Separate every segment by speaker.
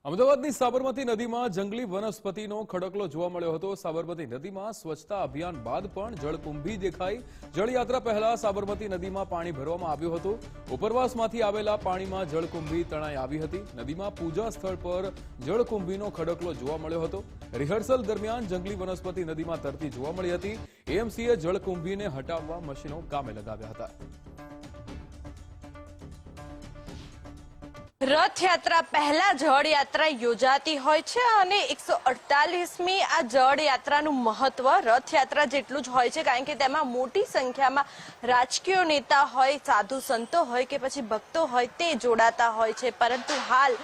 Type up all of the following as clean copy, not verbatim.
Speaker 1: અમદાવાદની સાબરમતી નદીમાં જંગલી વનસ્પતિનો ખડકલો જોવા મળ્યો હતો। સાબરમતી નદીમાં સ્વચ્છતા અભિયાન બાદ પણ જળકુંભી દેખાઈ। જળયાત્રા પહેલા સાબરમતી નદીમાં પાણી ભરવામાં આવ્યું હતું। ઉપરવાસમાંથી આવેલા પાણીમાં જળકુંભી તણાઈ આવી હતી। નદીમાં પૂજા સ્થળ પર જળકુંભીનો ખડકલો જોવા મળ્યો હતો। રિહર્સલ દરમિયાન જંગલી વનસ્પતિ નદીમાં તરતી જોવા મળી હતી। એએમસીએ જળકુંભીને હટાવવા મશીનો કામે લગાવ્યા હતા।
Speaker 2: રથયાત્રા પહેલા જળયાત્રા યોજાતી હોય છે અને 148મી આ જળયાત્રાનું મહત્વ રથયાત્રા જેટલું જ હોય છે, કારણ કે તેમાં મોટી સંખ્યામાં રાજકીય નેતા હોય, સાધુ સંતો હોય કે પછી ભક્તો હોય તે જોડાતા હોય છે। પરંતુ હાલ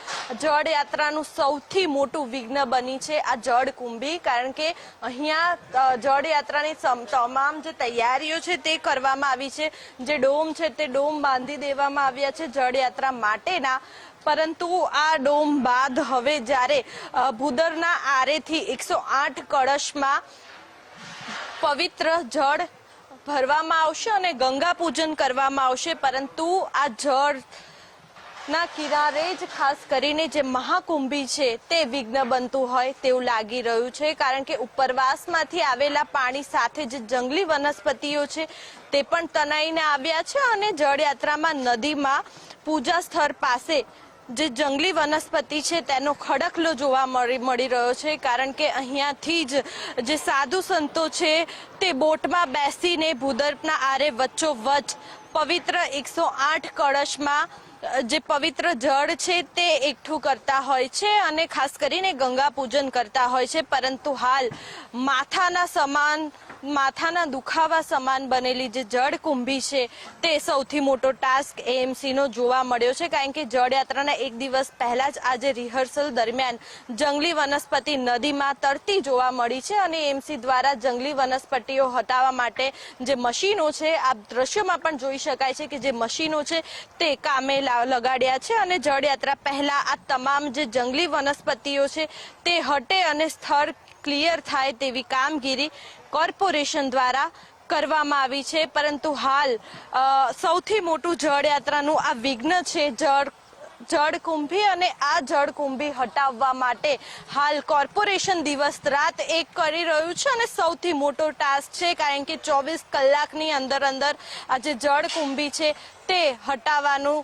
Speaker 2: જળયાત્રાનું સૌથી મોટું વિઘ્ન બની છે આ જળકુંભી, કારણ કે અહીંયા જળયાત્રાની તમામ જે તૈયારીઓ છે તે કરવામાં આવી છે। જે ડોમ છે તે ડોમ બાંધી દેવામાં આવ્યા છે જળયાત્રા માટેના। પરંતુ આ ડોમ બાદ હવે જ્યારે ભૂદરના આરેથી 108 કળશમાં પવિત્ર જળ ભરવામાં આવશે અને ગંગા પૂજન કરવામાં આવશે। પરંતુ આ જળના કિનારે જ ખાસ કરીને જે મહાકુંભી છે તે વિઘ્ન બનતું હોય તેવું લાગી રહ્યું છે, કારણ કે ઉપરવાસમાંથી આવેલા પાણી સાથે જે જંગલી વનસ્પતિઓ છે તે પણ તણાઈને આવ્યા છે અને જળયાત્રામાં નદીમાં પૂજા સ્થળ પાસે જે જંગલી વનસ્પતિ છે તેનો ખડકલો જોવા મળી રહ્યો છે, કારણ કે અહીંયાથી જ જે સાધુ સંતો છે તે બોટમાં બેસીને ભૂદરના આરે વચ્ચોવચ્ચ પવિત્ર 108 કળશમાં જે પવિત્ર જળ છે તે એકઠું કરતા હોય છે અને ખાસ કરીને ગંગા પૂજન કરતા હોય છે। પરંતુ હાલ માથાના દુખાવા સમાન બનેલી જે જળકુંભી છે તે સૌથી મોટો ટાસ્ક એએમસીનો જોવા મળ્યો છે, કારણ કે જળયાત્રાના એક દિવસ પહેલા જ આજે રિહર્સલ દરમિયાન જંગલી વનસ્પતિ નદીમાં તરતી જોવા મળી છે અને એએમસી દ્વારા જંગલી વનસ્પતિઓ હટાવવા માટે જે મશીનો છે, આ દ્રશ્યોમાં પણ જોઈ શકાય છે કે જે મશીનો છે તે કામે લગાડ્યા છે અને જળયાત્રા પહેલા આ તમામ જે જંગલી વનસ્પતિઓ છે તે હટે અને સ્થળ ક્લિયર થાય તેવી કામગીરી કોર્પોરેશન દ્વારા કરવામાં આવી છે। પરંતુ હાલ સૌથી મોટું જળયાત્રાનું આ વિઘ્ન છે જળકુંભી, અને આ જળકુંભી હટાવવા માટે હાલ કોર્પોરેશન દિવસ રાત એક કરી રહ્યું છે અને સૌથી મોટો ટાસ્ક છે, કારણ કે 24 કલાકની અંદર આ જે જળકુંભી છે તે હટાવવાનું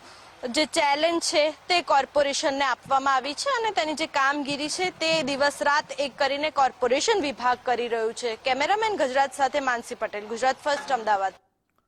Speaker 2: જે ચેલેન્જ છે તે કોર્પોરેશનને આપવામાં આવી છે અને તેની જે કામગીરી છે તે દિવસ રાત એક કરીને કોર્પોરેશન વિભાગ કરી રહ્યું છે। કેમેરામેન ગુજરાત સાથે માનસી પટેલ, ગુજરાત ફર્સ્ટ, અમદાવાદ।